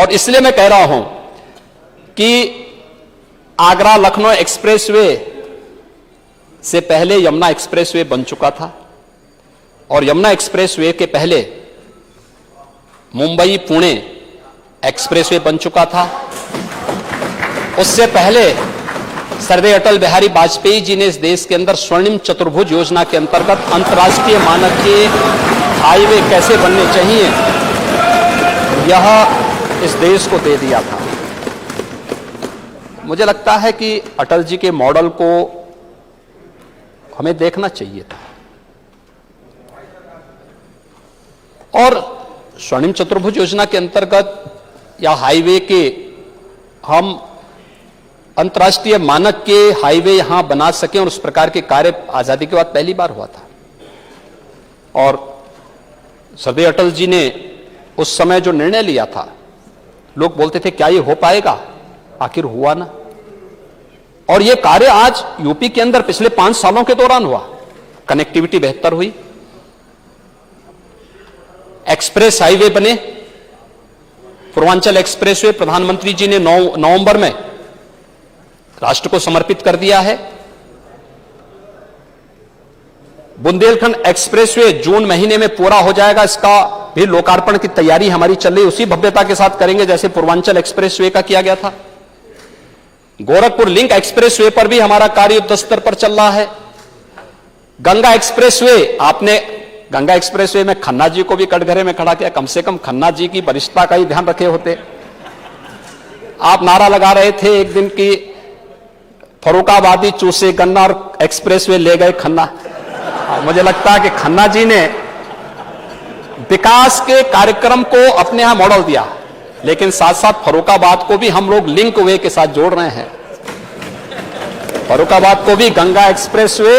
और इसलिए मैं कह रहा हूं कि आगरा लखनऊ एक्सप्रेसवे से पहले यमुना एक्सप्रेसवे बन चुका था और यमुना एक्सप्रेसवे के पहले मुंबई पुणे एक्सप्रेसवे बन चुका था। उससे पहले सर्वे अटल बिहारी वाजपेयी जी ने इस देश के अंदर स्वर्णिम चतुर्भुज योजना के अंतर्गत अंतर्राष्ट्रीय मानक के हाईवे कैसे बनने चाहिए यह इस देश को दे दिया था। मुझे लगता है कि अटल जी के मॉडल को हमें देखना चाहिए था और स्वर्णिम चतुर्भुज योजना के अंतर्गत या हाईवे के हम अंतर्राष्ट्रीय मानक के हाईवे यहां बना सकें और उस प्रकार के कार्य आजादी के बाद पहली बार हुआ था। और सर्वे अटल जी ने उस समय जो निर्णय लिया था, लोग बोलते थे क्या ये हो पाएगा, आखिर हुआ ना। और ये कार्य आज यूपी के अंदर पिछले 5 सालों के दौरान हुआ। कनेक्टिविटी बेहतर हुई, एक्सप्रेस हाईवे बने, पूर्वांचल एक्सप्रेसवे प्रधानमंत्री जी ने 9 नवंबर में राष्ट्र को समर्पित कर दिया है। बुंदेलखंड एक्सप्रेसवे जून महीने में पूरा हो जाएगा, इसका भी लोकार्पण की तैयारी हमारी चल रही, उसी भव्यता के साथ करेंगे जैसे पूर्वांचल एक्सप्रेसवे का किया गया था। गोरखपुर लिंक एक्सप्रेसवे पर भी हमारा कार्य युद्ध स्तर पर चल रहा है। गंगा एक्सप्रेसवे, आपने गंगा एक्सप्रेसवे में खन्ना जी को भी कटघरे में खड़ा किया, कम से कम खन्ना जी की वरिष्ठता का ही ध्यान रखे होते। आप नारा लगा रहे थे एक दिन की फर्रुखाबादी चूसे गन्ना और एक्सप्रेसवे ले गए खन्ना। मुझे लगता है कि खन्ना जी ने विकास के कार्यक्रम को अपने यहां मॉडल दिया, लेकिन साथ साथ फर्रुखाबाद को भी हम लोग लिंक वे के साथ जोड़ रहे हैं। फर्रुखाबाद को भी गंगा एक्सप्रेसवे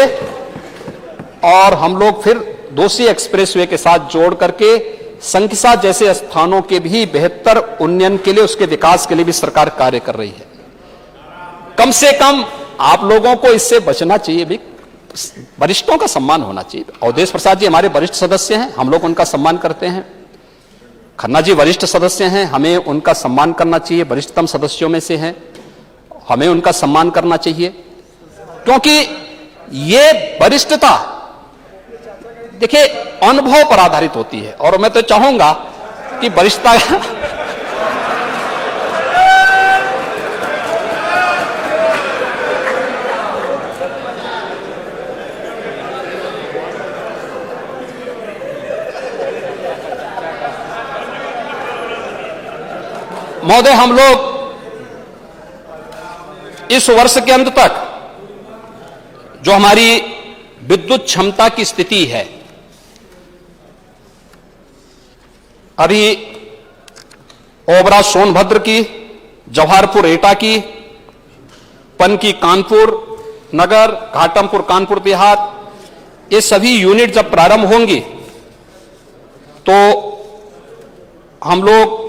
और हम लोग फिर दूसरी एक्सप्रेसवे के साथ जोड़ करके संकिसा जैसे स्थानों के भी बेहतर उन्नयन के लिए, उसके विकास के लिए भी सरकार कार्य कर रही है। कम से कम आप लोगों को इससे बचना चाहिए, भी वरिष्ठों का सम्मान होना चाहिए। अवधेश प्रसाद जी हमारे वरिष्ठ सदस्य हैं, हम लोग उनका सम्मान करते हैं। खन्ना जी वरिष्ठ सदस्य हैं, हमें उनका सम्मान करना चाहिए, वरिष्ठतम सदस्यों में से हैं, हमें उनका सम्मान करना चाहिए। क्योंकि ये वरिष्ठता देखिए अनुभव पर आधारित होती है और मैं तो चाहूंगा कि वरिष्ठता महोदय, हम लोग इस वर्ष के अंत तक जो हमारी विद्युत क्षमता की स्थिति है, अभी ओबरा सोनभद्र की, जवाहरपुर एटा की, पनकी कानपुर नगर, घाटमपुर कानपुर देहात, ये सभी यूनिट जब प्रारंभ होंगी तो हम लोग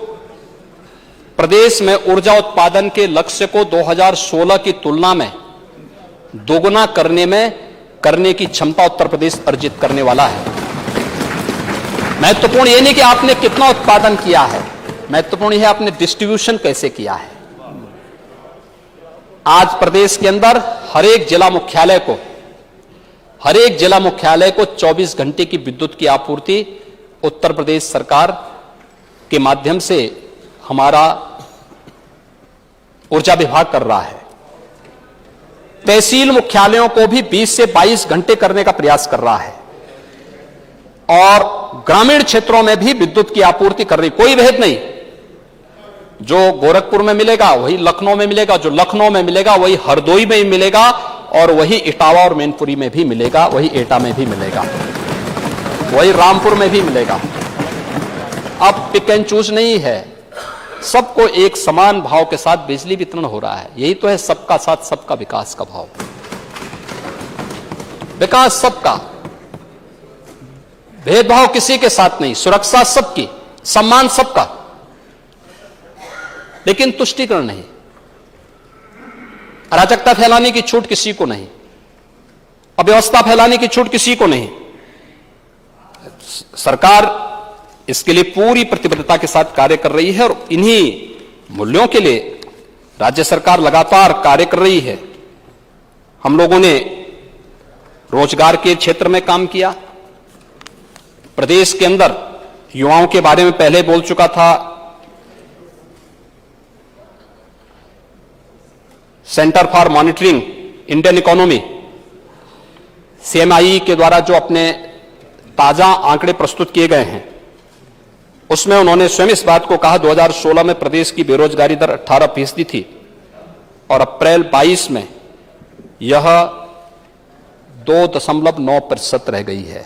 प्रदेश में ऊर्जा उत्पादन के लक्ष्य को 2016 की तुलना में दोगुना करने की क्षमता उत्तर प्रदेश अर्जित करने वाला है। महत्वपूर्ण ये नहीं कि आपने कितना उत्पादन किया है, महत्वपूर्ण यह आपने डिस्ट्रीब्यूशन कैसे किया है। आज प्रदेश के अंदर हर एक जिला मुख्यालय को 24 घंटे की विद्युत की आपूर्ति उत्तर प्रदेश सरकार के माध्यम से हमारा ऊर्जा विभाग कर रहा है। तहसील मुख्यालयों को भी 20 से 22 घंटे करने का प्रयास कर रहा है और ग्रामीण क्षेत्रों में भी विद्युत की आपूर्ति कर रही। कोई भेद नहीं, जो गोरखपुर में मिलेगा वही लखनऊ में मिलेगा, जो लखनऊ में मिलेगा वही हरदोई में मिलेगा और वही इटावा और मैनपुरी में भी मिलेगा, वही एटा में भी मिलेगा, वही रामपुर में भी मिलेगा। अब पिक एंड चूज नहीं है, सबको एक समान भाव के साथ बिजली वितरण हो रहा है। यही तो है सबका साथ सबका विकास का भाव। विकास सबका, भेदभाव किसी के साथ नहीं, सुरक्षा सबकी, सम्मान सबका, लेकिन तुष्टीकरण नहीं, अराजकता फैलाने की छूट किसी को नहीं, अव्यवस्था फैलाने की छूट किसी को नहीं। सरकार इसके लिए पूरी प्रतिबद्धता के साथ कार्य कर रही है और इन्हीं मूल्यों के लिए राज्य सरकार लगातार कार्य कर रही है। हम लोगों ने रोजगार के क्षेत्र में काम किया। प्रदेश के अंदर युवाओं के बारे में पहले बोल चुका था। Centre for monitoring Indian economy CMI के द्वारा जो अपने ताजा आंकड़े प्रस्तुत किए गए हैं, उसमें उन्होंने स्वयं इस बात को कहा 2016 में प्रदेश की बेरोजगारी दर 18% थी और अप्रैल 22 में यह 2.9% रह गई है।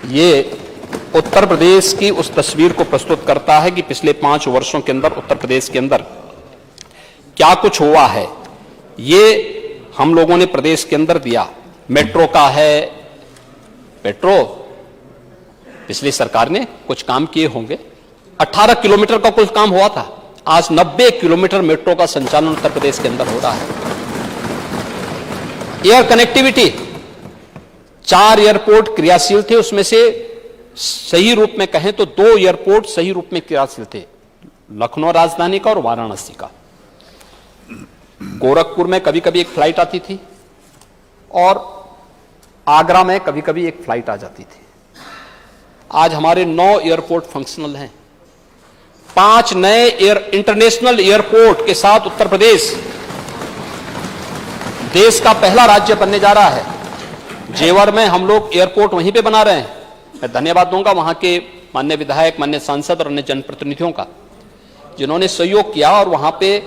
ये उत्तर प्रदेश की उस तस्वीर को प्रस्तुत करता है कि पिछले 5 वर्षों के अंदर उत्तर प्रदेश के अंदर क्या कुछ हुआ है। ये हम लोगों ने प्रदेश के अंदर दिया। मेट्रो का है, मेट्रो पिछली सरकार ने कुछ काम किए होंगे। 18 किलोमीटर का कुछ काम हुआ था, आज 90 किलोमीटर मेट्रो का संचालन उत्तर प्रदेश के अंदर हो रहा है। एयर कनेक्टिविटी, 4 एयरपोर्ट क्रियाशील थे, उसमें से सही रूप में कहें तो 2 एयरपोर्ट सही रूप में क्रियाशील थे, लखनऊ राजधानी का और वाराणसी का। गोरखपुर में कभी कभी एक फ्लाइट आती थी और आगरा में कभी कभी एक फ्लाइट आ जाती थी। आज हमारे 9 एयरपोर्ट फंक्शनल हैं। 5 नए इंटरनेशनल एयरपोर्ट के साथ उत्तर प्रदेश देश का पहला राज्य बनने जा रहा है। जेवर में हम लोग एयरपोर्ट वहीं पे बना रहे हैं। मैं धन्यवाद दूंगा वहां के माननीय विधायक, माननीय सांसद और अन्य जनप्रतिनिधियों का, जिन्होंने सहयोग किया और वहां पे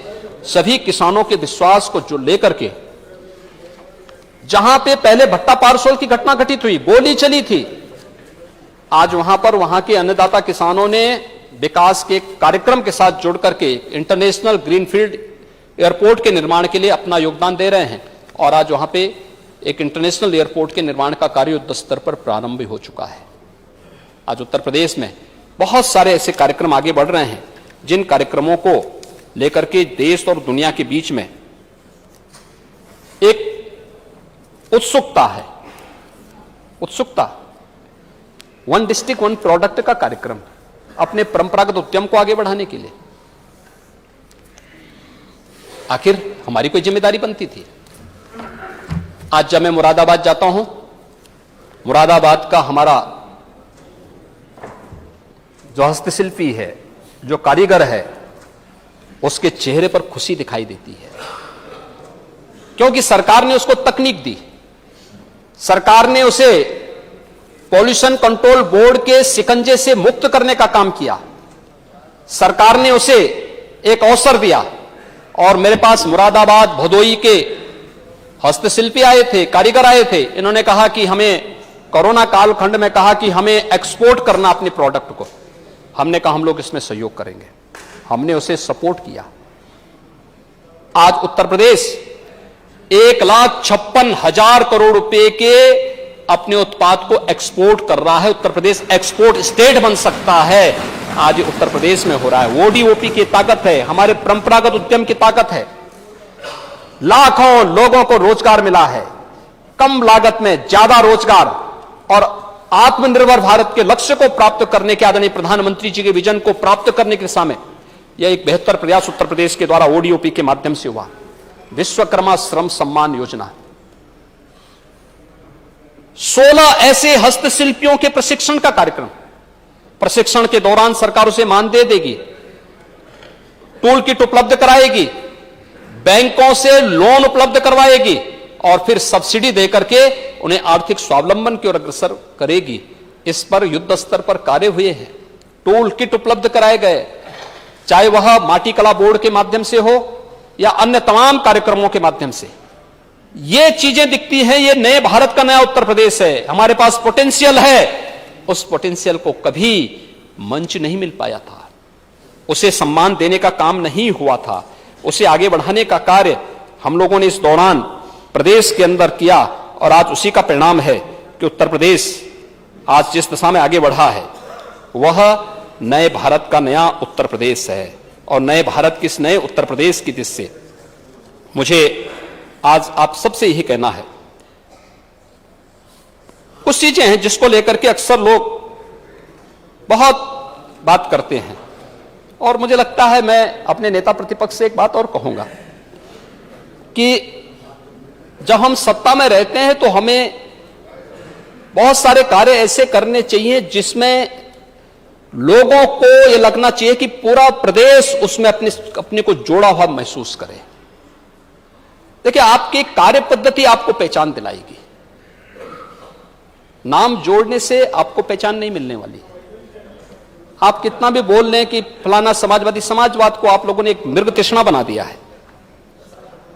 सभी किसानों के विश्वास को जो लेकर के, जहां पे पहले भट्टा पारसोल की घटना घटित हुई, गोली चली थी, आज वहां पर वहां के अन्नदाता किसानों ने विकास के कार्यक्रम के साथ जुड़ करके इंटरनेशनल ग्रीनफील्ड एयरपोर्ट के निर्माण के लिए अपना योगदान दे रहे हैं और आज वहां पे एक इंटरनेशनल एयरपोर्ट के निर्माण का कार्य युद्ध स्तर पर प्रारंभ भी हो चुका है। आज उत्तर प्रदेश में बहुत सारे ऐसे कार्यक्रम आगे बढ़ रहे हैं जिन कार्यक्रमों को लेकर के देश और दुनिया के बीच में एक उत्सुकता है। उत्सुकता, 1 डिस्ट्रिक्ट 1 प्रोडक्ट का कार्यक्रम अपने परंपरागत उद्यम को आगे बढ़ाने के लिए। आखिर हमारी कोई जिम्मेदारी बनती थी। आज जब मैं मुरादाबाद जाता हूं, मुरादाबाद का हमारा जो हस्तशिल्पी है, जो कारीगर है, उसके चेहरे पर खुशी दिखाई देती है, क्योंकि सरकार ने उसको तकनीक दी। सरकार ने उसे पॉल्यूशन कंट्रोल बोर्ड के शिकंजे से मुक्त करने का काम किया। सरकार ने उसे एक अवसर दिया और मेरे पास मुरादाबाद भदोई के हस्तशिल्पी आए थे, कारीगर आए थे। इन्होंने कहा कि हमें कोरोना कालखंड में कहा कि हमें एक्सपोर्ट करना अपने प्रोडक्ट को। हमने कहा हम लोग इसमें सहयोग करेंगे। हमने उसे सपोर्ट किया। आज उत्तर प्रदेश 1,56,000 करोड़ रुपए के अपने उत्पाद को एक्सपोर्ट कर रहा है। उत्तर प्रदेश एक्सपोर्ट स्टेट बन सकता है। आज उत्तर प्रदेश में हो रहा है। ओडीओपी की ताकत है, हमारे परंपरागत उद्यम की ताकत है। लाखों लोगों को रोजगार मिला है, कम लागत में ज्यादा रोजगार और आत्मनिर्भर भारत के लक्ष्य को प्राप्त करने के आदरणीय प्रधानमंत्री जी के विजन को प्राप्त करने की दिशा में यह एक बेहतर प्रयास उत्तर प्रदेश के द्वारा ओडीओपी के माध्यम से हुआ। विश्वकर्मा श्रम सम्मान योजना, 16 ऐसे हस्तशिल्पियों के प्रशिक्षण का कार्यक्रम। प्रशिक्षण के दौरान सरकार उसे मानदेय देगी, टूल किट उपलब्ध कराएगी, बैंकों से लोन उपलब्ध करवाएगी और फिर सब्सिडी देकर के उन्हें आर्थिक स्वावलंबन की ओर अग्रसर करेगी। इस पर युद्ध स्तर पर कार्य हुए हैं। टूल किट उपलब्ध कराए गए, चाहे वह माटी कला बोर्ड के माध्यम से हो या अन्य तमाम कार्यक्रमों के माध्यम से। ये चीजें दिखती हैं, ये नए भारत का नया उत्तर प्रदेश है। हमारे पास पोटेंशियल है। उस पोटेंशियल को कभी मंच नहीं मिल पाया था, उसे सम्मान देने का काम नहीं हुआ था, उसे आगे बढ़ाने का कार्य हम लोगों ने इस दौरान प्रदेश के अंदर किया और आज उसी का परिणाम है कि उत्तर प्रदेश आज जिस दिशा में आगे बढ़ा है वह नए भारत का नया उत्तर प्रदेश है। और नए भारत के इस नए उत्तर प्रदेश की दिशा से मुझे आज आप सबसे यही कहना है। कुछ चीजें हैं जिसको लेकर के अक्सर लोग बहुत बात करते हैं और मुझे लगता है मैं अपने नेता प्रतिपक्ष से एक बात और कहूंगा कि जब हम सत्ता में रहते हैं तो हमें बहुत सारे कार्य ऐसे करने चाहिए जिसमें लोगों को यह लगना चाहिए कि पूरा प्रदेश उसमें अपने को जोड़ा हुआ महसूस करे। देखिए, आपकी कार्य पद्धति आपको पहचान दिलाएगी, नाम जोड़ने से आपको पहचान नहीं मिलने वाली। आप कितना भी बोल लें कि फलाना समाजवादी, समाजवाद को आप लोगों ने एक मृग तृष्णा बना दिया है।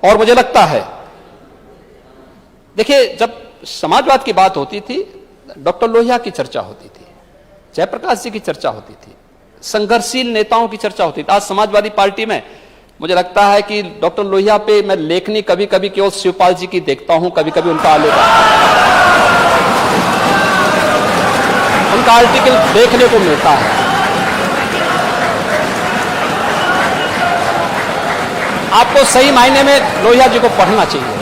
और मुझे लगता है, देखिए, जब समाजवाद की बात होती थी, डॉक्टर लोहिया की चर्चा होती थी, जयप्रकाश जी की चर्चा होती थी, संघर्षशील नेताओं की चर्चा होती थी। आज समाजवादी पार्टी में मुझे लगता है कि डॉक्टर लोहिया पे मैं लेखनी कभी कभी केवल शिवपाल जी की देखता हूं, कभी कभी उनका उनका आर्टिकल देखने को मिलता है। आपको सही मायने में लोहिया जी को पढ़ना चाहिए।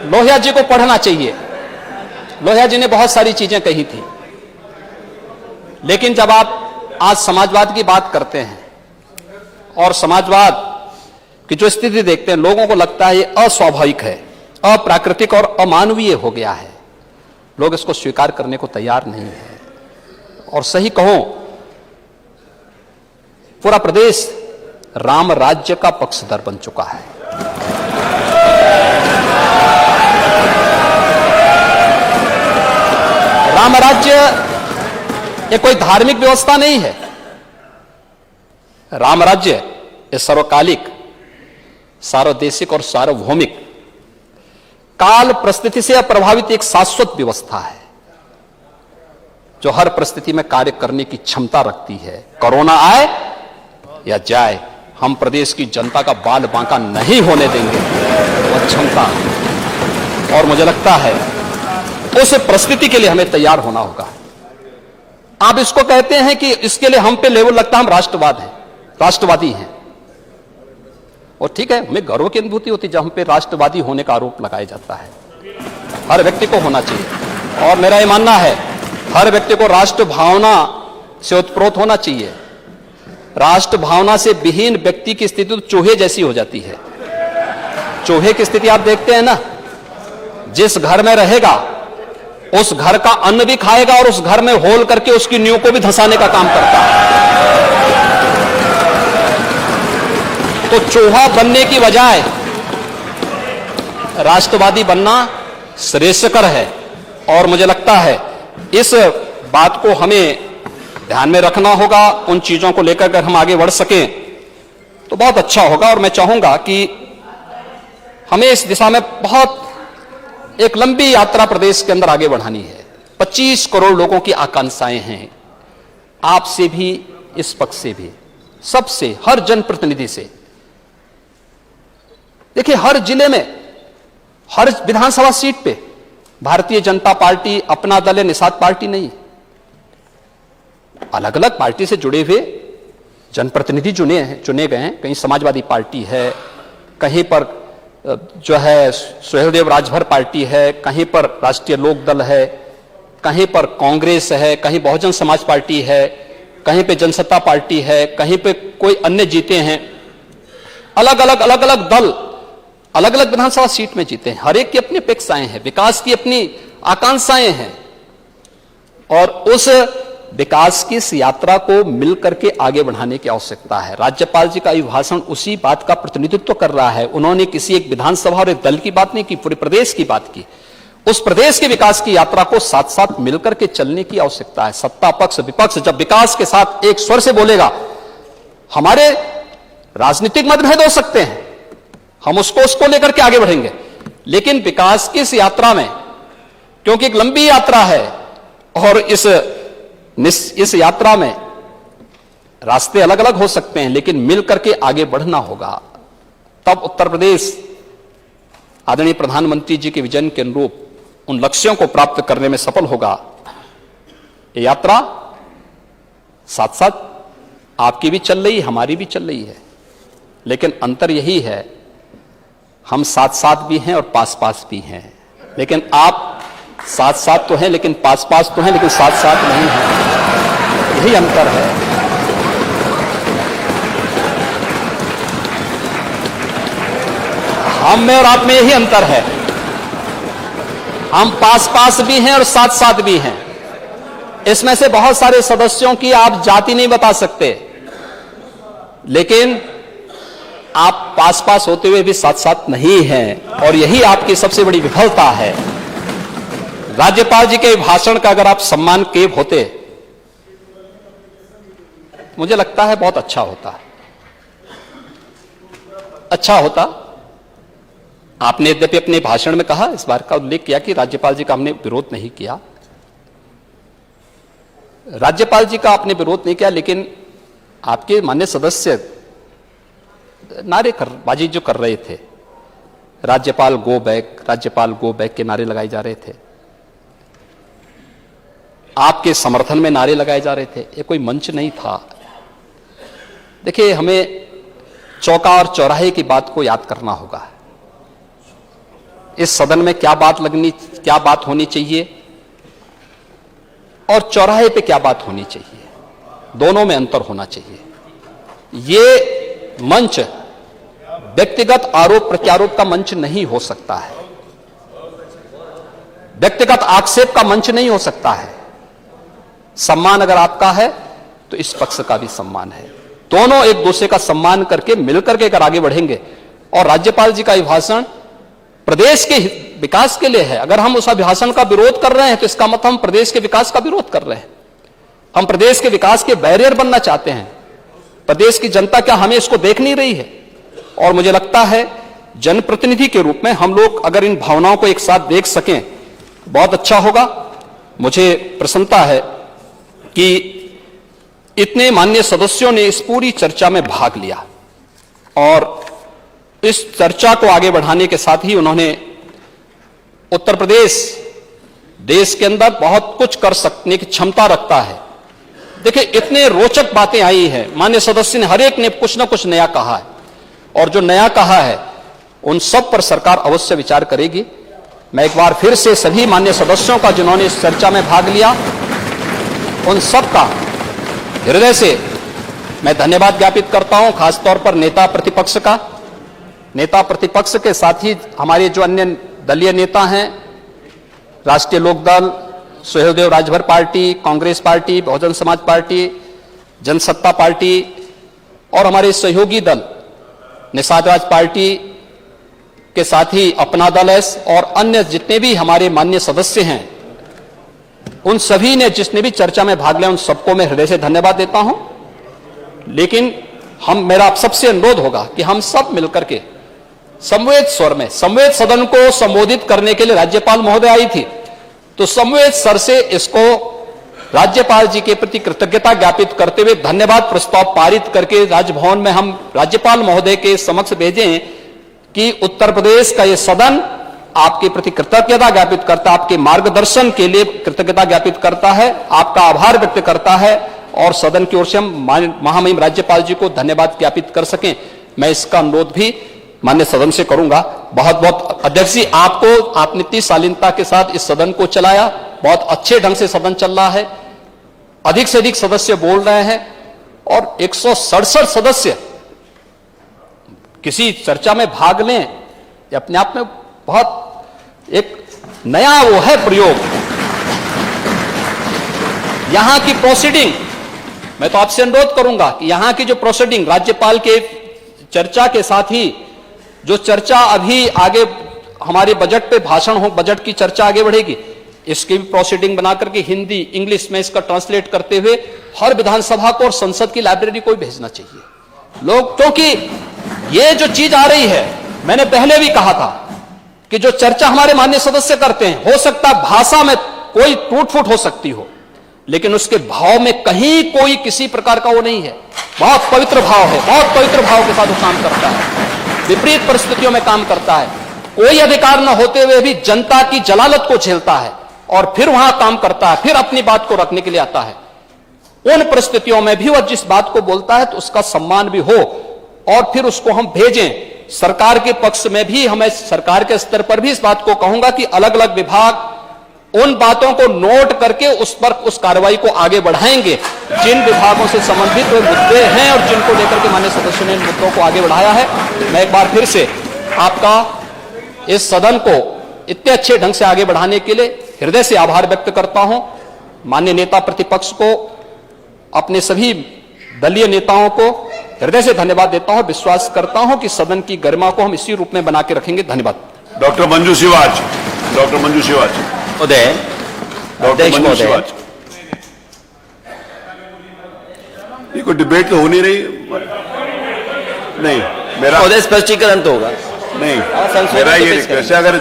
लोहिया जी को पढ़ना चाहिए। लोहिया जी ने बहुत सारी चीजें कही थी, लेकिन जब आप आज समाजवाद की बात करते हैं और समाजवाद की जो स्थिति देखते हैं, लोगों को लगता है ये अस्वाभाविक है, अप्राकृतिक और अमानवीय हो गया है। लोग इसको स्वीकार करने को तैयार नहीं है। और सही कहूं, पूरा प्रदेश राम राज्य का पक्षधर बन चुका है। राम राज्य ये कोई धार्मिक व्यवस्था नहीं है। राम राज्य ये सर्वकालिक, सार्वदेशिक और सार्वभौमिक, काल परिस्थिति से अप्रभावित एक शाश्वत व्यवस्था है जो हर परिस्थिति में कार्य करने की क्षमता रखती है। कोरोना आए या जाए, हम प्रदेश की जनता का बाल बांका नहीं होने देंगे, वह क्षमता। और मुझे लगता है उस परिस्थिति के लिए हमें तैयार होना होगा। आप इसको कहते हैं कि इसके लिए हम पे लेवल लगता है, हम राष्ट्रवादी हैं। और ठीक है, हमें गर्व की अनुभूति होती है जब हम पे राष्ट्रवादी होने का आरोप लगाया जाता है। हर व्यक्ति को होना चाहिए, और मेरा यह मानना है हर व्यक्ति को राष्ट्र भावना से उत्प्रोत होना चाहिए। राष्ट्र भावना से विहीन व्यक्ति की स्थिति तो चूहे जैसी हो जाती है। चूहे की स्थिति आप देखते हैं ना, जिस घर में रहेगा उस घर का अन्न भी खाएगा और उस घर में होल करके उसकी नींव को भी धंसाने का काम करता है। तो चूहा बनने की बजाय राष्ट्रवादी बनना श्रेयस्कर है। और मुझे लगता है इस बात को हमें ध्यान में रखना होगा। उन चीजों को लेकर अगर हम आगे बढ़ सकें तो बहुत अच्छा होगा। और मैं चाहूंगा कि हमें इस दिशा में बहुत एक लंबी यात्रा प्रदेश के अंदर आगे बढ़ानी है। 25 करोड़ लोगों की आकांक्षाएं हैं, आपसे भी, इस पक्ष से भी, सबसे, हर जनप्रतिनिधि से। देखिए, हर जिले में, हर विधानसभा सीट पे भारतीय जनता पार्टी अपना दल है, निषाद पार्टी नहीं। अलग अलग पार्टी से जुड़े हुए जनप्रतिनिधि चुने गए हैं। कहीं समाजवादी पार्टी है, कहीं पर जो है सुहेलदेव राजभर पार्टी है, कहीं पर राष्ट्रीय लोक दल है, कहीं पर कांग्रेस है, कहीं बहुजन समाज पार्टी है, कहीं पे जनसत्ता पार्टी है, कहीं पे कोई अन्य जीते हैं। अलग अलग दल अलग अलग विधानसभा सीट में जीते हैं। हर एक की अपनी अपेक्षाएं हैं, विकास की अपनी आकांक्षाएं हैं। और उस विकास की इस यात्रा को मिलकर के आगे बढ़ाने की आवश्यकता है। राज्यपाल जी का अभिभाषण उसी बात का प्रतिनिधित्व कर रहा है। उन्होंने किसी एक विधानसभा और एक दल की बात नहीं की, पूरे प्रदेश की बात की। उस प्रदेश के विकास की यात्रा को साथ साथ मिलकर के चलने की आवश्यकता है। सत्ता पक्ष विपक्ष जब विकास के साथ एक स्वर से बोलेगा, हमारे राजनीतिक मतभेद हो सकते हैं, हम उसको लेकर के आगे बढ़ेंगे, लेकिन विकास की इस यात्रा में, क्योंकि एक लंबी यात्रा है और इस यात्रा में रास्ते अलग अलग हो सकते हैं, लेकिन मिलकर के आगे बढ़ना होगा। तब उत्तर प्रदेश आदरणीय प्रधानमंत्री जी के विजन के अनुरूप उन लक्ष्यों को प्राप्त करने में सफल होगा। ये यात्रा साथ साथ आपकी भी चल रही, हमारी भी चल रही है, लेकिन अंतर यही है हम साथ साथ भी हैं और पास पास भी हैं, लेकिन आप साथ साथ तो हैं लेकिन पास पास तो हैं लेकिन साथ साथ नहीं हैं, यही अंतर है। हम में और आप में यही अंतर है, हम पास पास भी हैं और साथ साथ भी हैं। इसमें से बहुत सारे सदस्यों की आप जाति नहीं बता सकते, लेकिन आप पास पास होते हुए भी साथ साथ नहीं हैं, और यही आपकी सबसे बड़ी विफलता है। राज्यपाल जी के भाषण का अगर आप सम्मान किए होते, मुझे लगता है बहुत अच्छा होता, अच्छा होता। आपने यद्यपि अपने भाषण में कहा, इस बार का उल्लेख किया कि राज्यपाल जी का हमने विरोध नहीं किया, राज्यपाल जी का आपने विरोध नहीं किया, लेकिन आपके माननीय सदस्य नारेबाजी जो कर रहे थे, राज्यपाल गो बैक के नारे लगाए जा रहे थे, आपके समर्थन में नारे लगाए जा रहे थे, ये कोई मंच नहीं था। देखिए, हमें चौका और चौराहे की बात को याद करना होगा। इस सदन में क्या बात होनी चाहिए और चौराहे पे क्या बात होनी चाहिए, दोनों में अंतर होना चाहिए। ये मंच व्यक्तिगत आरोप प्रत्यारोप का मंच नहीं हो सकता है, व्यक्तिगत आक्षेप का मंच नहीं हो सकता है। सम्मान अगर आपका है तो इस पक्ष का भी सम्मान है, दोनों एक दूसरे का सम्मान करके मिलकर के अगर आगे बढ़ेंगे। और राज्यपाल जी का ये भाषण प्रदेश के विकास के लिए है। अगर हम उस अभिभाषण का विरोध कर रहे हैं तो इसका मतलब हम प्रदेश के विकास का विरोध कर रहे हैं, हम प्रदेश के विकास के बैरियर बनना चाहते हैं। प्रदेश की जनता क्या हमें इसको देख नहीं रही है? और मुझे लगता है जनप्रतिनिधि के रूप में हम लोग अगर इन भावनाओं को एक साथ देख सकें बहुत अच्छा होगा। मुझे प्रसन्नता है कि इतने माननीय सदस्यों ने इस पूरी चर्चा में भाग लिया और इस चर्चा को आगे बढ़ाने के साथ ही उन्होंने उत्तर प्रदेश देश के अंदर बहुत कुछ कर सकने की क्षमता रखता है। देखिए, इतने रोचक बातें आई हैं, माननीय सदस्य ने हर एक ने कुछ ना कुछ नया कहा है, और जो नया कहा है उन सब पर सरकार अवश्य विचार करेगी। मैं एक बार फिर से सभी माननीय सदस्यों का जिन्होंने इस चर्चा में भाग लिया, उन सब का हृदय से मैं धन्यवाद ज्ञापित करता हूं। खासतौर पर नेता प्रतिपक्ष का, नेता प्रतिपक्ष के साथ ही हमारे जो अन्य दलीय नेता हैं, राष्ट्रीय Lokdal, सहयोगदेव Rajbhar party, Congress party, Bahujan Samaj party, Jansatta party और हमारे सहयोगी दल निषाद राज पार्टी के साथ ही अपना दल एस और अन्य जितने भी हमारे माननीय सदस्य हैं, उन सभी ने जिसने भी चर्चा में भाग लिया उन सबको मैं हृदय से धन्यवाद देता हूं। लेकिन मेरा आप सबसे अनुरोध होगा कि हम सब मिलकर के समवेत स्वर में, समवेत सदन को संबोधित करने के लिए राज्यपाल महोदय आई थी, तो समवेत स्वर से इसको राज्यपाल जी के प्रति कृतज्ञता ज्ञापित करते हुए धन्यवाद प्रस्ताव पारित करके राजभवन में हम राज्यपाल महोदय के समक्ष भेजें कि उत्तर प्रदेश का यह सदन आपके प्रति कृतज्ञता ज्ञापित करता है, आपके मार्गदर्शन के लिए कृतज्ञता ज्ञापित करता है, आपका आभार व्यक्त करता है, और सदन की ओर से हम महामहिम राज्यपाल जी को धन्यवाद ज्ञापित कर सकें। मैं इसका अनुरोध भी माननीय सदन से करूंगा। बहुत बहुत अध्यक्ष जी, आपने इतनी शालीनता के साथ इस सदन को चलाया, बहुत अच्छे ढंग से सदन चल रहा है, अधिक से अधिक सदस्य बोल रहे हैं, और 167 सदस्य किसी चर्चा में भाग लें, ये अपने आप में बहुत एक नया वो है प्रयोग। यहां की प्रोसीडिंग, मैं तो आपसे अनुरोध करूंगा कि यहां की जो प्रोसीडिंग राज्यपाल के चर्चा के साथ ही जो चर्चा अभी आगे हमारे बजट पे भाषण हो, बजट की चर्चा आगे बढ़ेगी, इसकी भी प्रोसीडिंग बना करके हिंदी इंग्लिश में इसका ट्रांसलेट करते हुए हर विधानसभा को और संसद की लाइब्रेरी को भी भेजना चाहिए लोग, क्योंकि ये जो चीज आ रही है, मैंने पहले भी कहा था कि जो चर्चा हमारे माननीय सदस्य करते हैं, हो सकता है भाषा में कोई टूट फूट हो सकती हो, लेकिन उसके भाव में कहीं कोई किसी प्रकार का वो नहीं है। बहुत पवित्र भाव है, बहुत पवित्र भाव के साथ वो काम करता है, विपरीत परिस्थितियों में काम करता है, कोई अधिकार न होते हुए भी जनता की जलालत को झेलता है और फिर वहां काम करता है, फिर अपनी बात को रखने के लिए आता है। उन परिस्थितियों में भी वह जिस बात को बोलता है तो उसका सम्मान भी हो, और फिर उसको हम भेजें सरकार के पक्ष में भी हमें सरकार के स्तर पर भी इस बात को कहूंगा कि अलग अलग विभाग उन बातों को नोट करके उस पर उस कार्रवाई को आगे बढ़ाएंगे जिन विभागों से संबंधित वो मुद्दे हैं और जिनको लेकर के माननीय सदस्यों ने इन मुद्दों को आगे बढ़ाया है। मैं एक बार फिर से आपका इस सदन को इतने अच्छे ढंग से आगे बढ़ाने के लिए हृदय से आभार व्यक्त करता हूं। माननीय नेता प्रतिपक्ष को, अपने सभी दलीय नेताओं को हृदय से धन्यवाद देता हूं। विश्वास करता हूं कि सदन की गरिमा को हम इसी रूप में बना के रखेंगे। धन्यवाद। डॉक्टर मंजू शिवाज, डॉक्टर मंजू शिवाज महोदय, अध्यक्ष महोदय, ये कोई डिबेट तो हो नहीं रही। नहीं, मेरा महोदय स्पष्टीकरण तो होगा। नहीं, संशोधन मेरा तो ये पेश रिक्वेस्ट है, अगर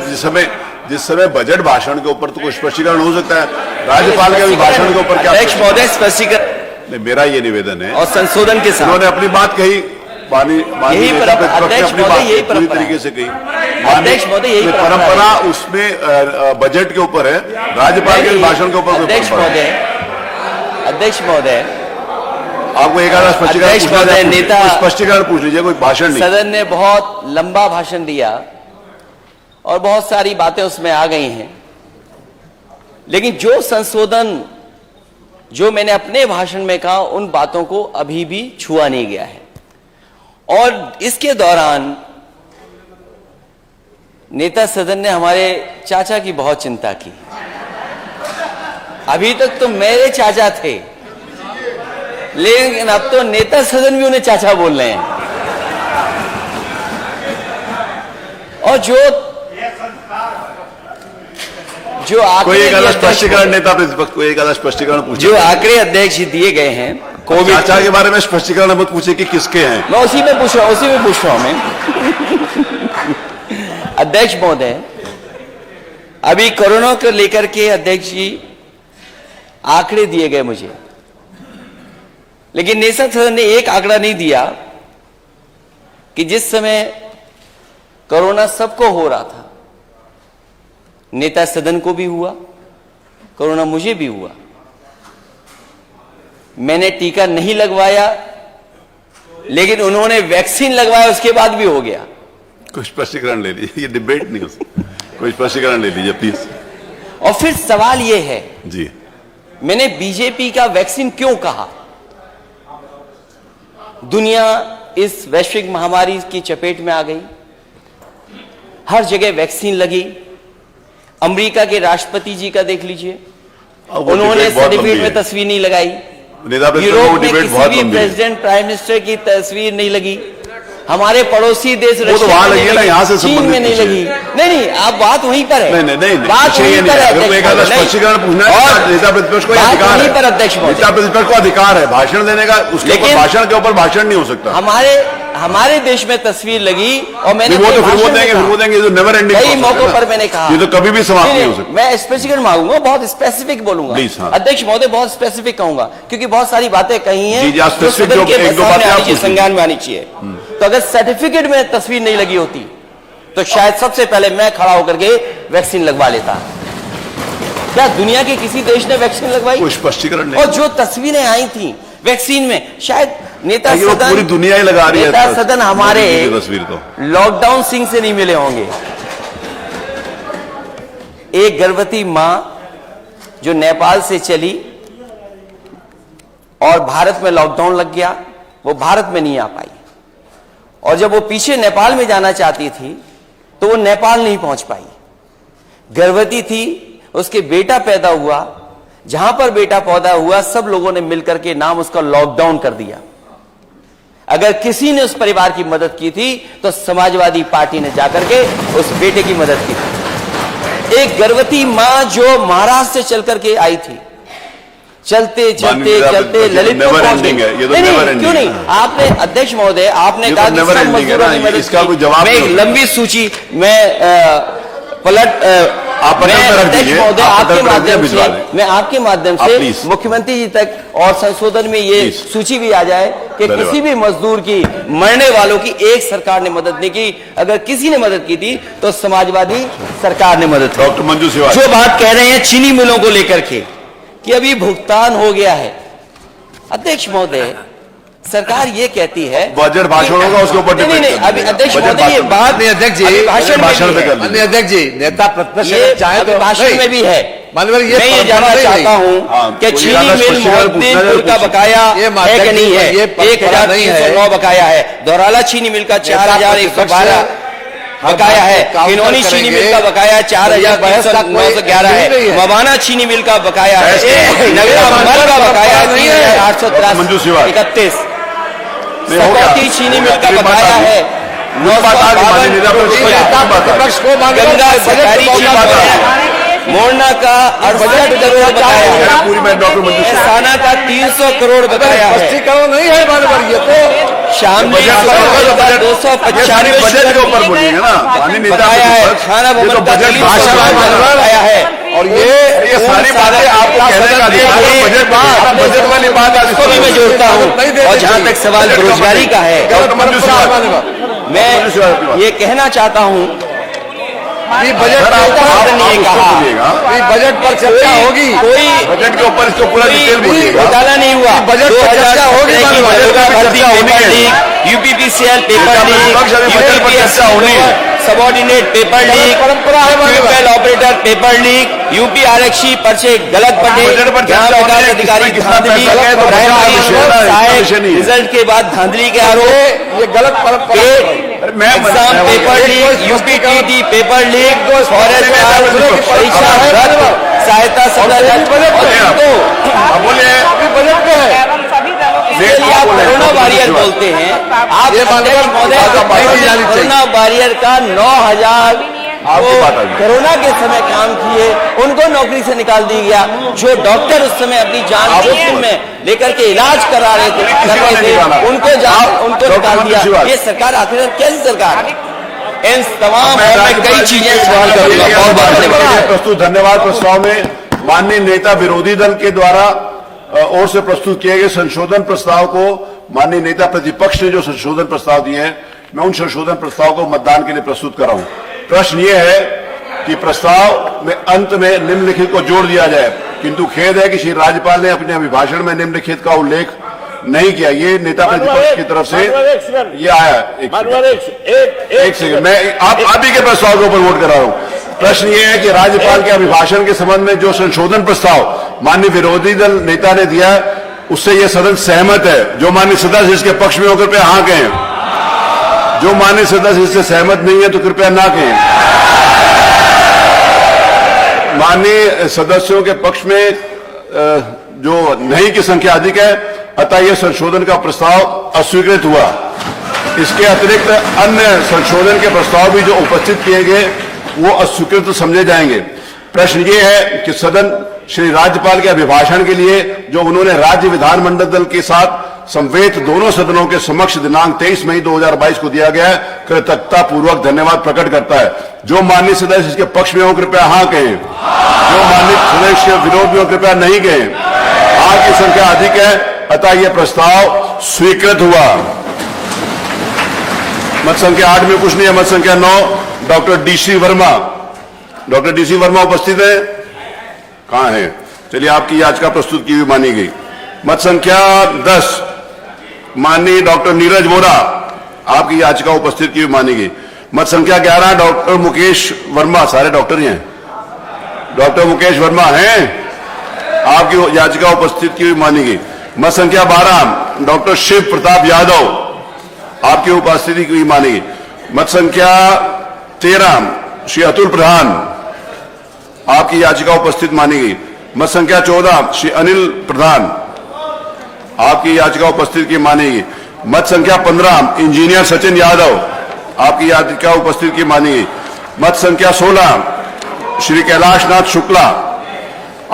जिस समय बजट भाषण के ऊपर तो कुछ स्पष्टीकरण हो सकता है, राज्यपाल के भाषण के ऊपर क्या? अध्यक्ष महोदय स्पष्टीकरण नहीं, मेरा ये निवेदन है और संशोधन के साथ उन्होंने अपनी बात कही, यही पूरी तरीके से कही। अध्यक्ष महोदय यही परंपरा उसमें बजट के ऊपर है, राज्यपाल के भाषण के ऊपर। अध्यक्ष महोदय, आपको एक आधा स्पष्टीकरण पूछ लीजिए, कोई भाषण नहीं। सदन ने बहुत लंबा भाषण दिया और बहुत सारी बातें उसमें आ गई हैं, लेकिन जो संशोधन जो मैंने अपने भाषण में कहा उन बातों को अभी भी छुआ नहीं गया है। और इसके दौरान नेता सदन ने हमारे चाचा की बहुत चिंता की। अभी तक तो मेरे चाचा थे, लेकिन अब तो नेता सदन भी उन्हें चाचा बोल रहे हैं। और जो कोई एक आधा स्पष्टीकरण नेता प्रतिपक्ष को एक आधा स्पष्टीकरण पूछे। जो आंकड़े अध्यक्ष जी दिए गए हैं कोविड चाचा के बारे में स्पष्टीकरण मत पूछे कि किसके हैं। मैं उसी में पूछ रहा हूं मैं। अध्यक्ष महोदय, अभी कोरोना को लेकर के अध्यक्ष जी आंकड़े दिए गए मुझे, लेकिन नेता सदन ने एक आंकड़ा नहीं दिया कि जिस समय कोरोना सबको हो रहा था, नेता सदन को भी हुआ कोरोना, मुझे भी हुआ। मैंने टीका नहीं लगवाया, लेकिन उन्होंने वैक्सीन लगवाया, उसके बाद भी हो गया। कोई स्पष्टीकरण ले लीजिए, ये डिबेट नहीं हो सकता। कोई स्पष्टीकरण ले लीजिए प्लीज। और फिर सवाल यह है जी, मैंने बीजेपी का वैक्सीन क्यों कहा? दुनिया इस वैश्विक महामारी की चपेट में आ गई, हर जगह वैक्सीन लगी। अमेरिका के राष्ट्रपति जी का देख लीजिए, उन्होंने सर्टिफिकेट में तस्वीर नहीं लगाई। यूरोप में किसी भी प्रेसिडेंट प्राइम मिनिस्टर की तस्वीर नहीं लगी। हमारे पड़ोसी देश वो तो वहां लगी है ना, यहाँ से चीन में नहीं लगी। नहीं, आप बात वहीं पर है। नहीं, बात वहीं पर है। स्पष्टीकरण पूछना है, नेता प्रतिपक्ष को अधिकार है। अध्यक्ष नेता प्रतिपक्ष को अधिकार है भाषण देने का, उसके ऊपर भाषण के ऊपर भाषण नहीं हो सकता। हमारे देश में तस्वीर लगी और मैंने वो तो फिर वो देंगे, जो नेवर एंडिंग। कई मौकों पर मैंने कहा ये तो कभी भी समाप्त नहीं हो सकता। मैं स्पेसिफिक मांगूंगा, बहुत स्पेसिफिक बोलूंगा। अध्यक्ष महोदय, बहुत स्पेसिफिक कहूंगा, क्योंकि बहुत सारी बातें कही हैं जो सदन के संज्ञान में आनी चाहिए। तो अगर सर्टिफिकेट में तस्वीर नहीं लगी होती तो शायद सबसे पहले मैं खड़ा होकर के वैक्सीन लगवा लेता। क्या दुनिया के किसी देश ने वैक्सीन लगवाई? कोई स्पष्टीकरण नहीं। और जो तस्वीरें आई थी वैक्सीन में, शायद नेता सदन, पूरी दुनिया ही लगा रही है। नेता सदन हमारे तस्वीर तो लॉकडाउन सिंह से नहीं मिले होंगे। एक गर्भवती मां जो नेपाल से चली और भारत में लॉकडाउन लग गया, वो भारत में नहीं आ पाई। और जब वो पीछे नेपाल में जाना चाहती थी तो वो नेपाल नहीं पहुंच पाई। गर्भवती थी, उसके बेटा पैदा हुआ, जहां पर बेटा पैदा हुआ सब लोगों ने मिलकर के नाम उसका लॉकडाउन कर दिया। अगर किसी ने उस परिवार की मदद की थी तो समाजवादी पार्टी ने जाकर के उस बेटे की मदद की थी। एक गर्भवती मां जो महाराष्ट्र से चल करके आई थी, चलते ललितपुर पहुंच गई। क्यों नहीं? आपने अध्यक्ष महोदय, आपने कहा कि सब मजदूरों की मदद इसका कोई जवाब मैं एक लंबी सूची मैं अध्यक्ष महोदय आपके माध्यम से मुख्यमंत्री जी तक और संशोधन में ये सूची भी आ जाए कि किसी भी मजदूर की, मरने वालों की एक सरकार ने मदद नहीं की। अगर किसी ने मदद की थी तो समाजवादी सरकार ने मदद की। डॉक्टर मंजू शिवाज जो बात कह रहे हैं चीनी मिलों को लेकर के कि अभी भुगतान हो गया है, अध्यक्ष महोदय सरकार ये कहती है बजट भाषण होगा उसके ऊपर नहीं नहीं डिबेट अभी अध्यक्ष बजट महोदय ये भाषण। बात नहीं, अध्यक्ष जी, अभी भाषण भाषण में पे भी कर है। लीजिए। माननीय अध्यक्ष जी, नेता प्रतिपक्ष ये अगर चाहे अभी तो भाषण नहीं। में भी है। माननीय मैं ये जानना चाहता हूँ हाँ, कि कोई चीनी अगर मिल स्पष्टीकरण मोहद्दीनपुर पूछना का है तो बकाया ये है माध्यम कि नहीं जी, है? ये परंपरा नहीं है। 1309 बकाया है। दोराला चीनी मिल का 4112 बकाया है। किनौनी चीनी मिल का बकाया 4311 है। मवाना चीनी मिल का बकाया है। नगरा मल का बकाया 3831। सकौती चीनी मिल का बकाया है 952। गंगा सरकारी चीनी मिल मोरना का 68 करोड़ बकाया है। पूरी मैं डॉक्टर मंजू सिंह साना का 300 करोड़ बकाया है। स्पष्टीकरण नहीं है माननीय, ये तो शामली बजट का बजट 295 बजट के ऊपर बोलिए ना माननीय नेता बकाया है। प्रतिपक्ष, खाना ये भवन तो का बजट 300 भाषण है करोड़ बकाया है। और ये सारी बातें आपको कहने का अधिकार है। बजट वाली बात आज इसको भी मैं जोड़ता हूँ। और जहाँ तक सवाल बेरोजगारी का है, डॉक्टर मंजू सिंह मैं ये कहना चाहता हूँ कि बजट सर, आप ने उसको कहा बोलिएगा। कि बजट पर चर्चा होगी। कोई बजट के ऊपर इसको पूरा डिटेल बोलिएगा। घोटाला नहीं हुआ। बजट पर चर्चा होगी, की बजट पर चर्चा होनी है। यूपीपीसीएल पेपर नेता लीक, प्रतिपक्ष अभी बजट पर चर्चा होनी है। सबॉर्डिनेट पेपर लीक, परंपरा है माननीय। Tube well operator paper leak, UP आरक्षी पर्चे गलत बटे, बजट पर ग्राम चर्चा होनी विकास है। अधिकारी किसमें धांधली, कितना पैसा है तो बजट का प्राइमरी विषय है, इसका सहायक विषय नहीं है। रिजल्ट के बाद धांधली के आरोप, ये गलत परंपरा है। अरे मैं exam paper leak, UPTT paper leak, forest guard परीक्षा रद्द, सहायता अब बोलिए बजट में है। इसलिए आप कोरोना वॉरियर बोलते हैं। आप ये अध्यक्ष महोदय कोरोना वॉरियर का 9000 आपकी बात आ गई। कोरोना के समय काम किए उनको नौकरी से निकाल दिया गया। जो डॉक्टर उस समय अपनी जान जोखिम में लेकर के इलाज करा रहे थे उनको निकाल दिया। ये सरकार आखिर कैसी सरकार है? इन तमाम और मैं कई चीजें सवाल करूंगा। बहुत बहुत धन्यवाद। प्रस्तुत धन्यवाद। प्रस्ताव में माननीय नेता विरोधी दल के द्वारा ओर से प्रस्तुत किए गए संशोधन प्रस्ताव को माननीय नेता प्रतिपक्ष ने जो संशोधन प्रस्ताव दिए हैं, मैं उन संशोधन प्रस्ताव को मतदान के लिए प्रस्तुत कर रहा हूं। प्रश्न ये है कि प्रस्ताव में अंत में निम्नलिखित को जोड़ दिया जाए, किंतु खेद है कि श्री राज्यपाल ने अपने अभिभाषण में निम्नलिखित का उल्लेख नहीं किया। ये नेता प्रतिपक्ष की तरफ से ये आया। एक सेकंड, मैं आप ही के प्रस्ताव के ऊपर वोट कर रहा हूं। प्रश्न ये है कि राज्यपाल के अभिभाषण के संबंध में जो संशोधन प्रस्ताव माननीय विरोधी दल नेता ने दिया, उससे यह सदन सहमत है। जो माननीय सदस्य इसके पक्ष में होकर कृपया हाँ कहें। जो माननीय सदस्य इससे सहमत नहीं है तो कृपया ना कहें। माननीय सदस्यों के पक्ष में जो नहीं की संख्या अधिक है, अतः यह संशोधन का प्रस्ताव अस्वीकृत हुआ। इसके अतिरिक्त अन्य संशोधन के प्रस्ताव भी जो उपस्थित किए गए वो अस्वीकृत समझे जाएंगे। प्रश्न ये है कि सदन श्री राज्यपाल के अभिभाषण के लिए जो उन्होंने राज्य विधानमंडल दल के साथ संवेद दोनों सदनों के समक्ष दिनांक 23 मई 2022 को दिया गया है, कृतज्ञता पूर्वक धन्यवाद प्रकट करता है। जो माननीय सदस्य इसके पक्ष में हो कृपया हाँ कहें। जो माननीय सदस्य विरोध में हो कृपया नहीं कहें। हाँ की संख्या अधिक है, अतः यह प्रस्ताव स्वीकृत हुआ। मत संख्या 8 में कुछ नहीं है। मत संख्या 9 doctor DC Verma. Doctor DC Verma उपस्थित है? कहां है? चलिए, आपकी याचिका प्रस्तुत की हुई मानी गई। मत संख्या 10 माननीय डॉक्टर नीरज वोरा, आपकी याचिका उपस्थित की हुई मानी गई। मत संख्या 11 डॉक्टर मुकेश वर्मा। सारे डॉक्टर ही हैं। डॉक्टर मुकेश वर्मा हैं? आपकी याचिका उपस्थित की हुई मानी गई। मत संख्या 12 डॉक्टर शिव प्रताप यादव, आपकी उपस्थिति की हुई मानी गई। मत संख्या 13 श्री अतुल प्रधान, आपकी याचिका उपस्थित मानी गई। मत संख्या 14 श्री अनिल प्रधान, आपकी याचिका उपस्थित की मानी गई। मत संख्या 15 इंजीनियर सचिन यादव, आपकी याचिका उपस्थित की मानी गई। मत संख्या 16 श्री कैलाशनाथ शुक्ला,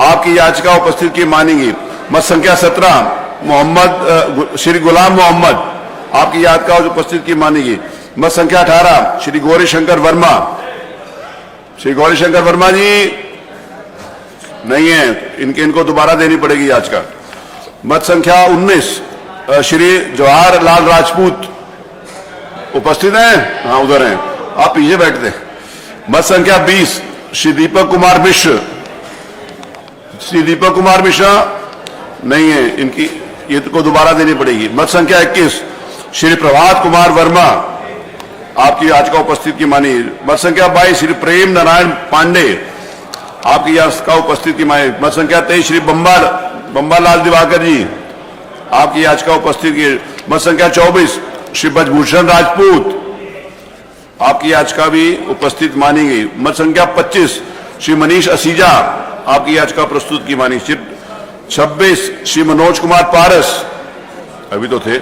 आपकी याचिका उपस्थित की मानी गई। मत संख्या 17 श्री गुलाम मोहम्मद, आपकी याचिका उपस्थित की मानी गई। मत संख्या 18 श्री गौरीशंकर वर्मा। श्री गौरीशंकर वर्मा जी नहीं है, इनको दोबारा देनी पड़ेगी याचिका। मत संख्या 19 श्री जवाहर लाल राजपूत उपस्थित हैं? हाँ, उधर हैं, आप पीछे बैठते। मत संख्या 20 श्री दीपक कुमार मिश्र। श्री दीपक कुमार मिश्रा नहीं है, ये को दोबारा देनी पड़ेगी। मत संख्या 21 श्री प्रभात कुमार वर्मा, आपकी याचिका उपस्थित की मानी। मत संख्या 22 श्री प्रेम नारायण पांडे, आपकी याचिका उपस्थित की मानी। मत संख्या 23 श्री बंबालाल दिवाकर जी, आपकी याचिका उपस्थित की। मत संख्या 24 श्री ब्रजभूषण राजपूत, आपकी याचिका भी उपस्थित मानी गई। मत संख्या 25 श्री मनीष असीजा, आपकी याचिका प्रस्तुत की मानी। 26 श्री मनोज कुमार पारस, अभी तो थे,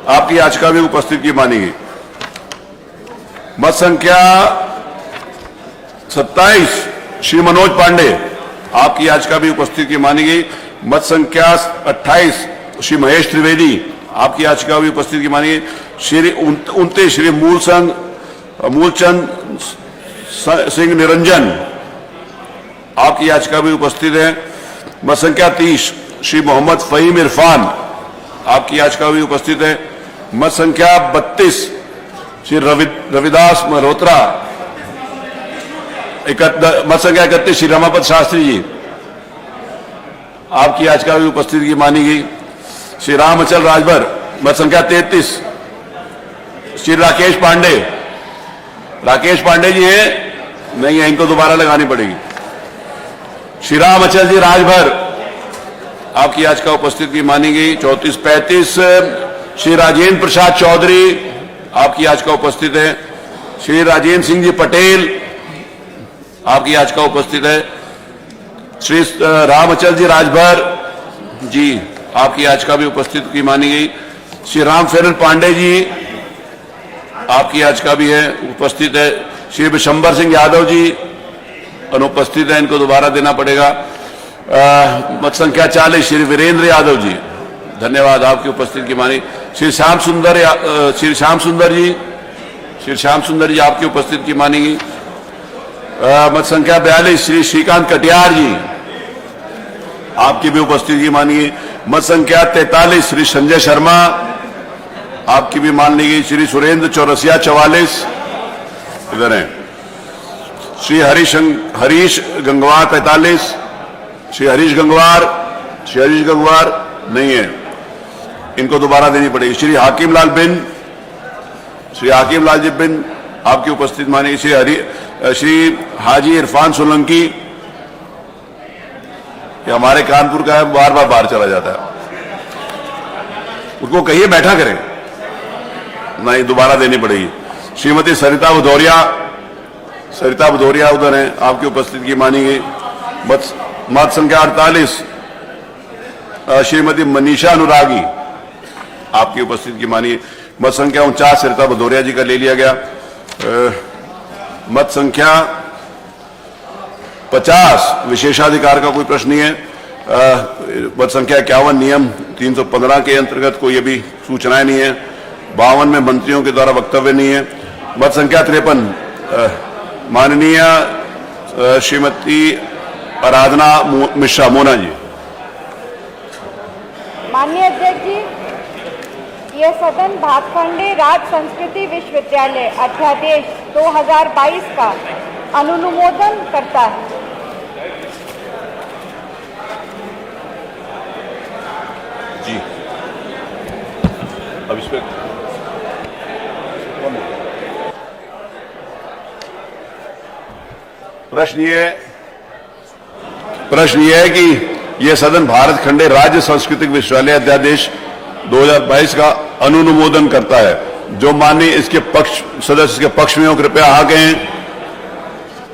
आपकी याचिका भी उपस्थित की मानी गई। मत संख्या 27 श्री मनोज पांडे, आपकी याचिका भी उपस्थित की मानी गई। मत संख्या 28 श्री महेश त्रिवेदी, आपकी याचिका भी उपस्थित की मानी गई। श्री 29 श्री मूलचंद सिंह निरंजन, आपकी याचिका भी उपस्थित है। मत संख्या 30 श्री मोहम्मद फहीम इरफान, आपकी याचिका भी उपस्थित है। मत संख्या 32 श्री रविदास मल्होत्रा, मत संख्या 31 श्री रमापत शास्त्री जी, आपकी याचिका भी उपस्थित की मानी गई। श्री रामचल राजभर, मत संख्या 33 श्री राकेश पांडे जी हैं, नहीं है, इनको दोबारा लगानी पड़ेगी। श्री रामचल जी राजभर, आपकी याचिका उपस्थित की मानी गई। 34-35 श्री राजेंद्र प्रसाद चौधरी, आपकी याचिका उपस्थित है। श्री राजेंद्र सिंह जी पटेल, आपकी याचिका उपस्थित है। श्री रामचल जी राजभर जी, आपकी याचिका भी उपस्थित की मानी गई। श्री रामफेरन पांडे जी, आपकी याचिका भी है, उपस्थित है। श्री विशंबर सिंह यादव जी अनुपस्थित है, इनको दोबारा देना पड़ेगा। मत संख्या 40 श्री वीरेंद्र यादव जी, धन्यवाद, आपकी उपस्थिति की मानी। श्री श्याम सुंदर जी, आपकी उपस्थिति की मानी गई। मत संख्या 42 श्री श्रीकांत कटियार जी, आपकी भी उपस्थिति की मानी गई। मत संख्या 43 श्री संजय शर्मा, आपकी भी मान ली गई। श्री सुरेंद्र चौरसिया 44 इधर हैं। श्री हरीश गंगवार 45, श्री हरीश गंगवार नहीं है, इनको दोबारा देनी पड़ेगी। श्री हाकिम लाल जी बिन, आपकी उपस्थिति मानी। श्री हाजी इरफान सोलंकी, ये हमारे कानपुर का है, बार बार बाहर चला जाता है, उसको कहिए बैठा करें, नहीं, दोबारा देनी पड़ेगी। श्रीमती सरिता भदौरिया उधर हैं, आपकी उपस्थिति की मानी गई। मत संख्या 48 श्रीमती मनीषा अनुरागी, आपकी उपस्थिति की मानी। मत संख्या 49 सरिता भदौरिया जी का ले लिया गया। मत संख्या 50 विशेषाधिकार का कोई प्रश्न नहीं है। मत संख्या 51 नियम 315 के अंतर्गत कोई अभी सूचनाएं नहीं है। 52 में मंत्रियों के द्वारा वक्तव्य नहीं है। मत संख्या 53 माननीय श्रीमती आराधना मिश्रा मोना जी। माननीय अध्यक्ष जी, यह सदन भातखंडे राज्य संस्कृति विश्वविद्यालय अध्यादेश 2022 का अनुमोदन करता है। जी, अब इस पे प्रश्न ये है कि यह सदन भारत खंडे राज्य सांस्कृतिक विश्वविद्यालय अध्यादेश 2022 का अनुमोदन करता है। जो माननीय इसके सदस्य के पक्ष में हो कृपया हाँ कहें,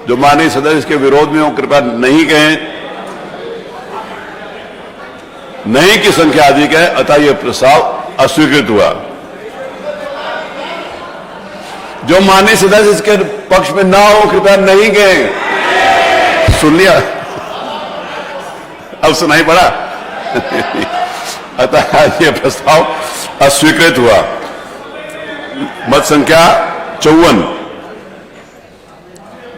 जो माननीय सदस्य इसके विरोध में हो कृपया नहीं कहें। नहीं की संख्या अधिक है, अतः यह प्रस्ताव अस्वीकृत हुआ। जो माननीय सदस्य इसके पक्ष में ना हो कृपया नहीं कहें। सुन लिया, अब सुनाई पड़ा। अतः यह प्रस्ताव अस्वीकृत हुआ। मत संख्या 54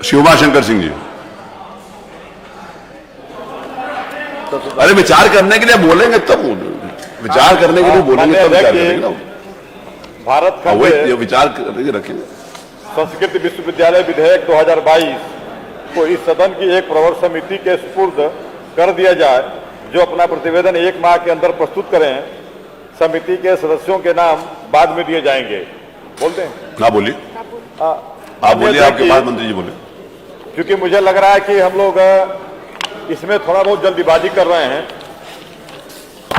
श्री उमाशंकर सिंह जी। अरे विचार करने के लिए बोलेंगे तब, विचार करने के लिए बोलेंगे तब विचार करेंगे ना। भारत का विचार करके रखेंगे। संस्कृत विश्वविद्यालय विधेयक 2022 को इस सदन की एक प्रवर समिति के सुपुर्द कर दिया जाए, जो अपना प्रतिवेदन 1 माह के अंदर प्रस्तुत करें, समिति के सदस्यों के नाम बाद में दिए जाएंगे। बोलते हैं? हाँ बोलिए, आप बोलिए, आपके बाद मंत्री जी बोले। क्योंकि मुझे लग रहा है कि हम लोग इसमें थोड़ा बहुत जल्दीबाजी कर रहे हैं।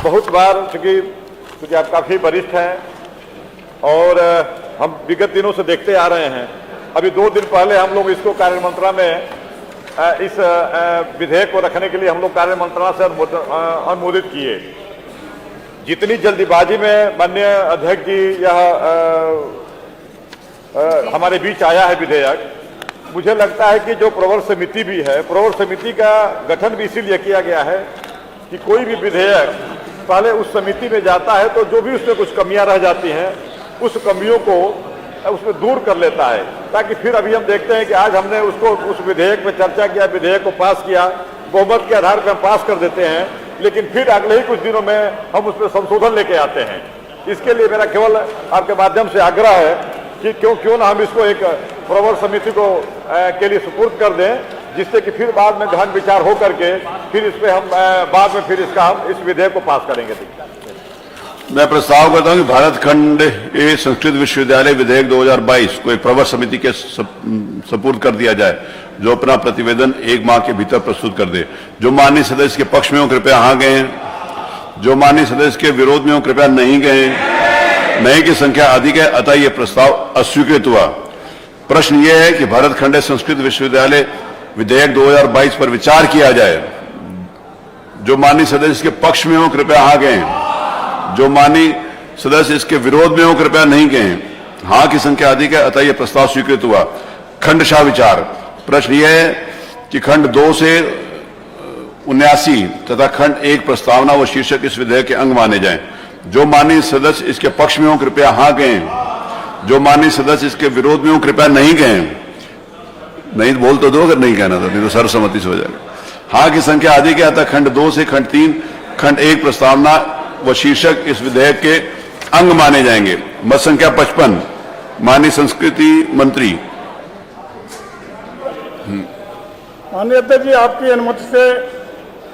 बहुत बार क्योंकि आप काफी वरिष्ठ हैं और हम विगत दिनों से देखते आ रहे हैं। अभी 2 दिन पहले हम लोग इसको कार्य मंत्रणा में इस विधेयक को रखने के लिए हम लोग कार्य मंत्रणा से अनुमोदित किए। जितनी जल्दीबाजी में माननीय अध्यक्ष जी यह हमारे बीच आया है विधेयक, मुझे लगता है कि जो प्रवर समिति भी है, प्रवर समिति का गठन भी इसीलिए किया गया है कि कोई भी विधेयक पहले उस समिति में जाता है तो जो भी उसमें कुछ कमियां रह जाती हैं उस कमियों को उसमें दूर कर लेता है, ताकि फिर अभी हम देखते हैं कि आज हमने उसको उस विधेयक पर चर्चा किया, विधेयक को पास किया, बहुमत के आधार पर हम पास कर देते हैं, लेकिन फिर अगले ही कुछ दिनों में हम उसमें संशोधन लेके आते हैं। इसके लिए मेरा केवल आपके माध्यम से आग्रह है कि क्यों ना हम इसको एक प्रवर समिति को के लिए सुपुर्द कर दें, जिससे कि फिर बाद में गहन विचार हो करके फिर इस पे हम बाद में फिर इसका हम इस विधेयक को पास करेंगे। मैं प्रस्ताव करता हूं कि भारत खंड ए संस्कृत विश्वविद्यालय विधेयक 2022 को एक प्रवर समिति के सपुर्द कर दिया जाए, जो अपना प्रतिवेदन 1 माह के भीतर प्रस्तुत कर दे। जो माननीय सदस्य के पक्ष में हो कृपया हाँ गए, जो माननीय सदस्य के विरोध में हो कृपया नहीं गए। नहीं की संख्या अधिक है, अतः यह प्रस्ताव अस्वीकृत हुआ। प्रश्न यह है कि भारत खंड संस्कृत विश्वविद्यालय विधेयक 2022 पर विचार किया जाए। जो माननीय सदस्य के पक्ष में हो कृपया हाँ गए, जो माननीय सदस्य इसके विरोध में हो कृपया नहीं गए। हाँ की संख्या अधिक है, अतः यह प्रस्ताव स्वीकृत हुआ। खंडशः विचार। प्रश्न यह है कि खंड 2 से 79 तथा खंड 1 प्रस्तावना व शीर्षक इस विधेयक के अंग माने जाएं। जो माननीय सदस्य इसके पक्ष में हो कृपया हाँ गए, जो माननीय सदस्य इसके विरोध में हो कृपया नहीं गए। नहीं बोल तो दो, अगर नहीं कहना तो, नहीं तो सर्वसम्मति से हो जाएगा। हाँ की संख्या अधिक है, अतः खंड 2 से खंड 3 खंड 1 प्रस्तावना व शीर्षक इस विधेयक के अंग माने जाएंगे। मत संख्या 55, माननीय संस्कृति मंत्री। माननीय अध्यक्ष जी, आपकी अनुमति से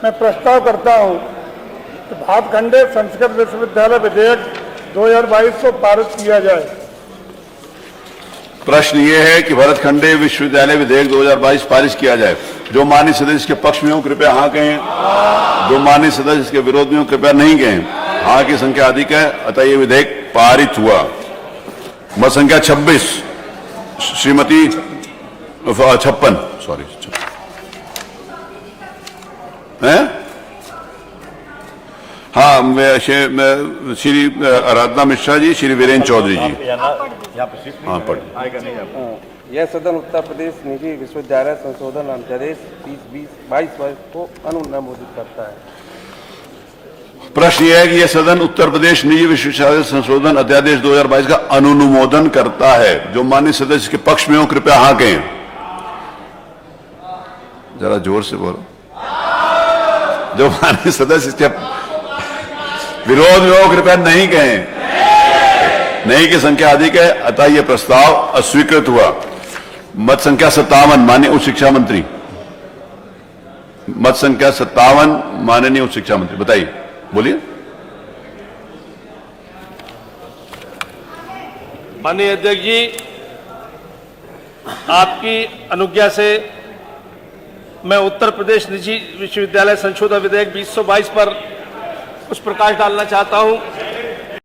मैं प्रस्ताव करता हूं कि भारत खंड संस्कृत विश्वविद्यालय विधेयक 2022 को पारित किया जाए। प्रश्न यह है कि भारत खंड विश्वविद्यालय विधेयक 2022 पारित किया जाए। जो माननीय सदस्य के पक्ष में हो कृपया हाँ कहें, जो माननीय सदस्य इसके विरोध में हो कृपया नहीं कहें। हाँ की संख्या अधिक है, अतः यह विधेयक पारित हुआ। मत संख्या 26, श्रीमती 56 सॉरी है। हाँ, श्री आराधना मिश्रा जी, श्री वीरेंद्र चौधरी जी। हाँ पढ़। यह सदन उत्तर प्रदेश निजी विश्वविद्यालय संशोधन अध्यादेश 30/2022 को अनुमोदित करता है। प्रश्न यह है कि यह सदन उत्तर प्रदेश निजी विश्वविद्यालय संशोधन अध्यादेश 2022 का अनुमोदन करता है। जो माननीय सदस्य के पक्ष में हो कृपया हाँ कहें। जरा जोर से बोलो। जो माननीय सदस्य इसके विरोध में हो कृपया नहीं कहें। नहीं की संख्या अधिक है, अतः यह प्रस्ताव अस्वीकृत हुआ। मत संख्या 57, माननीय उच्च शिक्षा मंत्री। मत संख्या 57, माननीय उच्च शिक्षा मंत्री, बताइए, बोलिए। माननीय अध्यक्ष जी, आपकी अनुज्ञा से मैं उत्तर प्रदेश निजी विश्वविद्यालय संशोधन विधेयक 2022 पर कुछ प्रकाश डालना चाहता हूं।